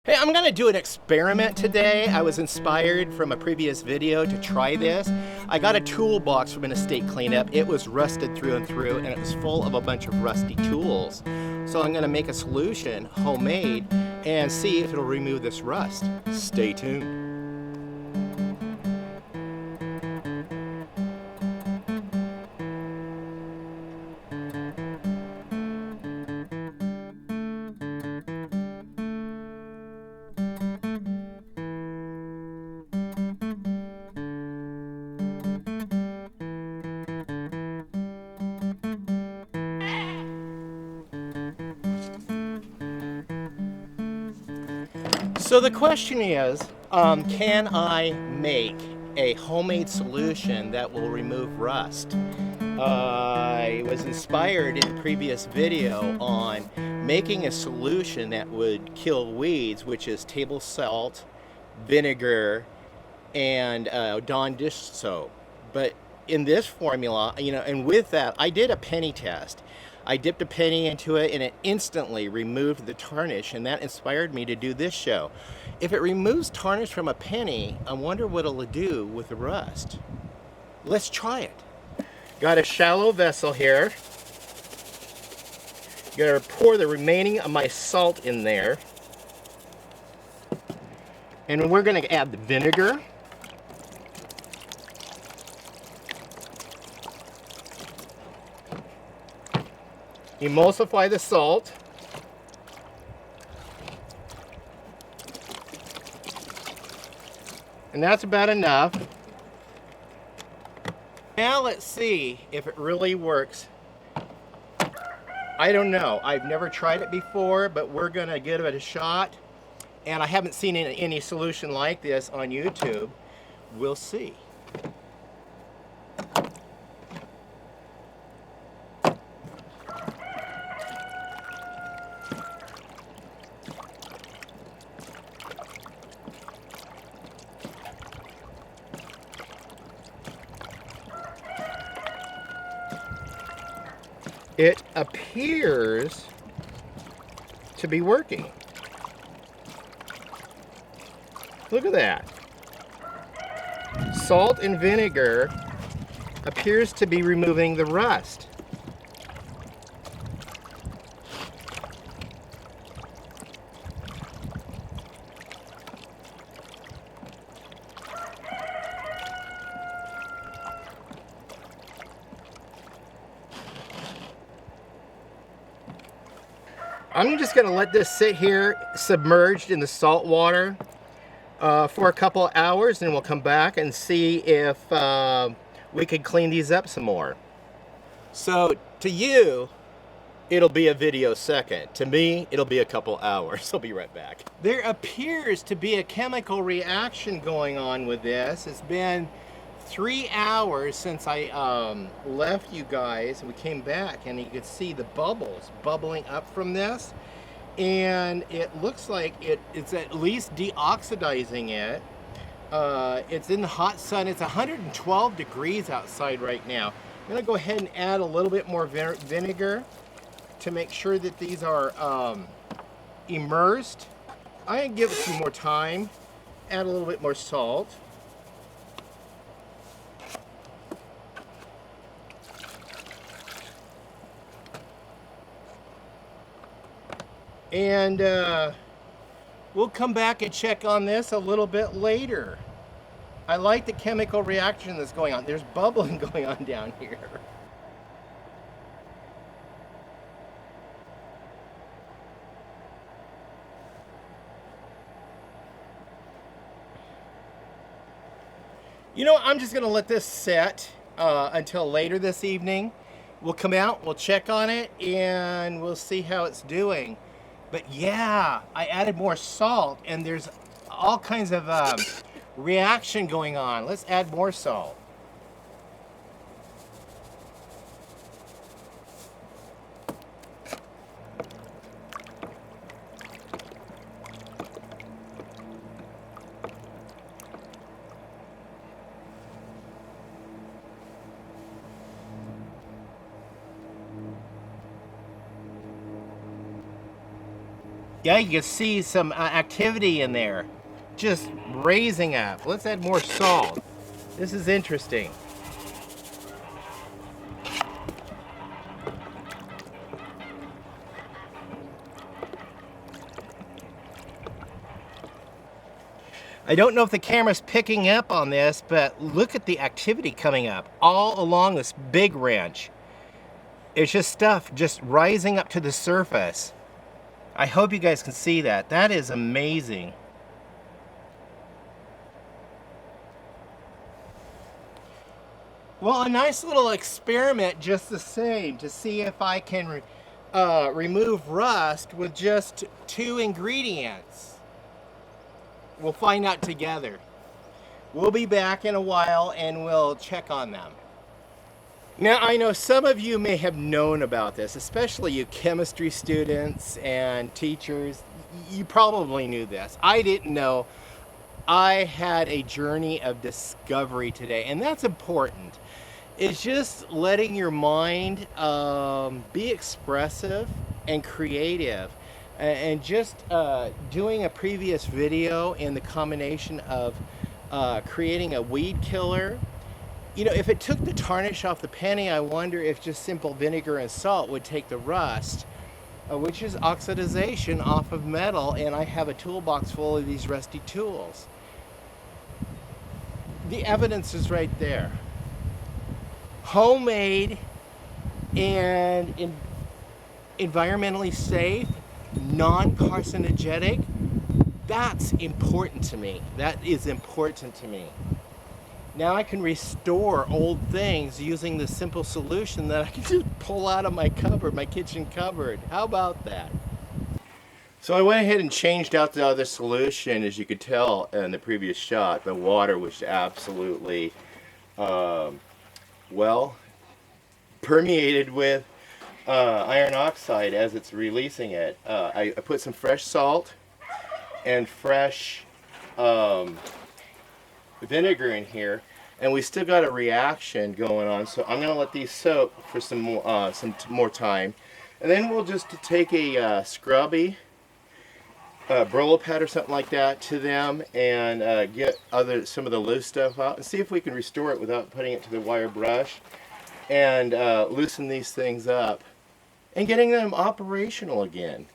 Hey, I'm gonna do an experiment today. I was inspired from a previous video to try this. I got a toolbox from an estate cleanup. It was rusted through and through, and it was full of a bunch of rusty tools. So I'm gonna make a solution, homemade, and see if it'll remove this rust. Stay tuned. So the question is, can I make a homemade solution that will remove rust? I was inspired in a previous video on making a solution that would kill weeds, which is table salt, vinegar, and Dawn dish soap. But in this formula, and with that, I did a penny test. I dipped a penny into it and it instantly removed the tarnish, and that inspired me to do this show. If it removes tarnish from a penny, I wonder what it'll do with the rust. Let's try it. Got a shallow vessel here. Gonna pour the remaining of my salt in there. And we're gonna add the vinegar. Emulsify the salt. And that's about enough. Now let's see if it really works. I don't know. I've never tried it before, but we're gonna give it a shot. And I haven't seen any solution like this on YouTube. We'll see. It appears to be working. Look at that. Salt and vinegar appears to be removing the rust. I'm just going to let this sit here submerged in the salt water for a couple of hours, and we'll come back and see if we could clean these up some more. So to you, it'll be a video second. To me, it'll be a couple hours. I'll be right back. There appears to be a chemical reaction going on with this. It's been 3 hours since I left you guys. We came back and you could see the bubbles bubbling up from this, and it looks like it's at least deoxidizing it. It's in the hot sun. It's 112 degrees outside right now. I'm gonna go ahead and add a little bit more vinegar to make sure that these are immersed. I'm gonna give it some more time, add a little bit more salt. And we'll come back and check on this a little bit later. I like the chemical reaction that's going on. There's bubbling going on down here. I'm just gonna let this set until later this evening. We'll come out, we'll check on it, and we'll see how it's doing. But yeah, I added more salt, and there's all kinds of reaction going on. Let's add more salt. Yeah, you can see some activity in there. Just raising up. Let's add more salt. This is interesting. I don't know if the camera's picking up on this, but look at the activity coming up all along this big ranch. It's just stuff just rising up to the surface. I hope you guys can see that. That is amazing. Well, a nice little experiment just the same to see if I can remove rust with just 2 ingredients. We'll find out together. We'll be back in a while and we'll check on them. Now, I know some of you may have known about this, especially you chemistry students and teachers. You probably knew this. I didn't know. I had a journey of discovery today, and that's important. It's just letting your mind be expressive and creative. And just doing a previous video in the combination of creating a weed killer. You know, if it took the tarnish off the penny, I wonder if just simple vinegar and salt would take the rust, which is oxidization off of metal, and I have a toolbox full of these rusty tools. The evidence is right there. Homemade and environmentally safe, non-carcinogenic, that's important to me. That is important to me. Now I can restore old things using the simple solution that I can just pull out of my cupboard, my kitchen cupboard. How about that? So I went ahead and changed out the other solution. As you could tell in the previous shot, the water was absolutely, well, permeated with iron oxide as it's releasing it. I put some fresh salt and fresh vinegar in here, and we still got a reaction going on. So I'm going to let these soak for some more time, and then we'll just take a scrubby Brillo pad or something like that to them and get some of the loose stuff out and see if we can restore it without putting it to the wire brush, and loosen these things up and getting them operational again.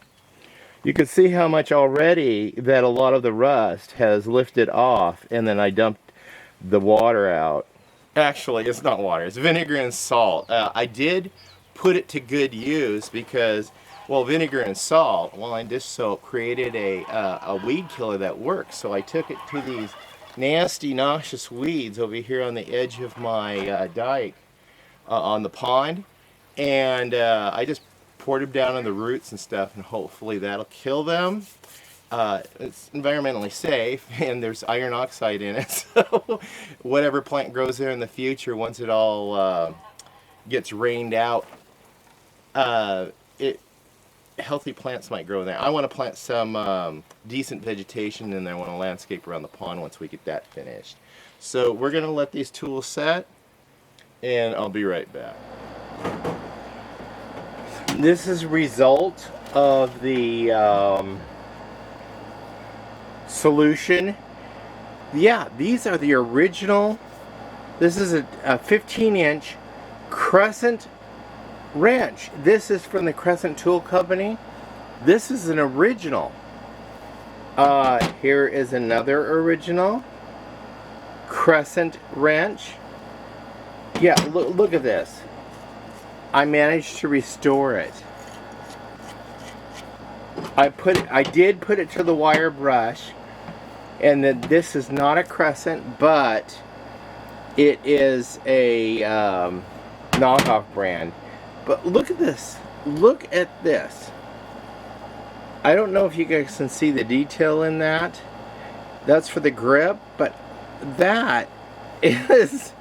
You can see how much already that a lot of the rust has lifted off, and then I dumped the water out. Actually, it's not water, it's vinegar and salt. I did put it to good use because, well, vinegar and salt, and dish soap created a weed killer that works. So I took it to these nasty, noxious weeds over here on the edge of my dike on the pond, and I just poured them down on the roots and stuff, and hopefully that'll kill them. It's environmentally safe, and there's iron oxide in it, so whatever plant grows there in the future, once it all gets rained out, healthy plants might grow in there. I want to plant some decent vegetation in there. I want to landscape around the pond once we get that finished. So we're going to let these tools set, and I'll be right back. This is a result of the solution. Yeah, these are the original. This is a 15-inch crescent wrench. This is from the Crescent Tool Company. This is an original. Here is another original crescent wrench. Yeah, look at this. I managed to restore it. I did put it to the wire brush, and then this is not a crescent, but it is a knockoff brand. But look at this. Look at this. I don't know if you guys can see the detail in that. That's for the grip, but that is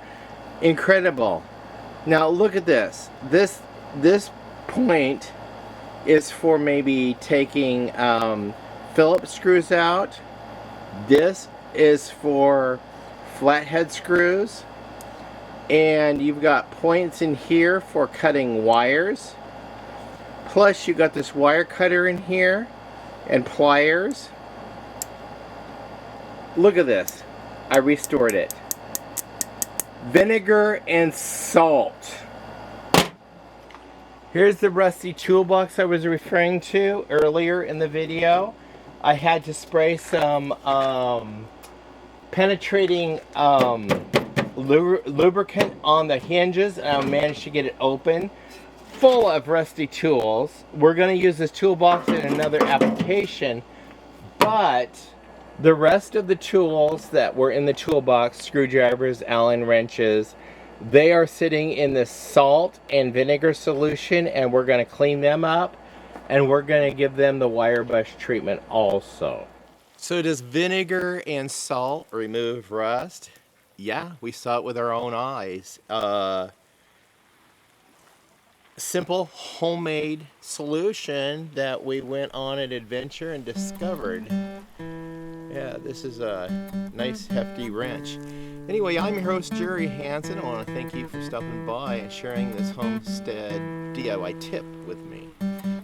incredible. Now look at this. This point is for maybe taking Phillips screws out. This is for flathead screws. And you've got points in here for cutting wires. Plus you got this wire cutter in here. and pliers. Look at this. I restored it. Vinegar and salt. Here's the rusty toolbox I was referring to earlier in the video. I had to spray some penetrating lubricant on the hinges, and I managed to get it open. Full of rusty tools. We're going to use this toolbox in another application, but the rest of the tools that were in the toolbox, screwdrivers, Allen wrenches, they are sitting in the salt and vinegar solution, and we're going to clean them up, and we're going to give them the wire brush treatment also. So does vinegar and salt remove rust? Yeah, we saw it with our own eyes. Simple homemade solution that we went on an adventure and discovered. Yeah, this is a nice hefty wrench. Anyway, I'm your host Jerry Hansen. I want to thank you for stopping by and sharing this homestead DIY tip with me.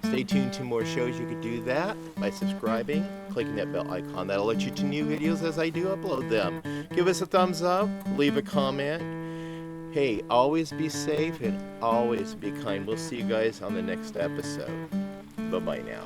Stay tuned to more shows. You could do that by subscribing, clicking that bell icon. That'll let you to new videos as I do upload them. Give us a thumbs up, leave a comment. Hey, always be safe and always be kind. We'll see you guys on the next episode. Bye-bye now.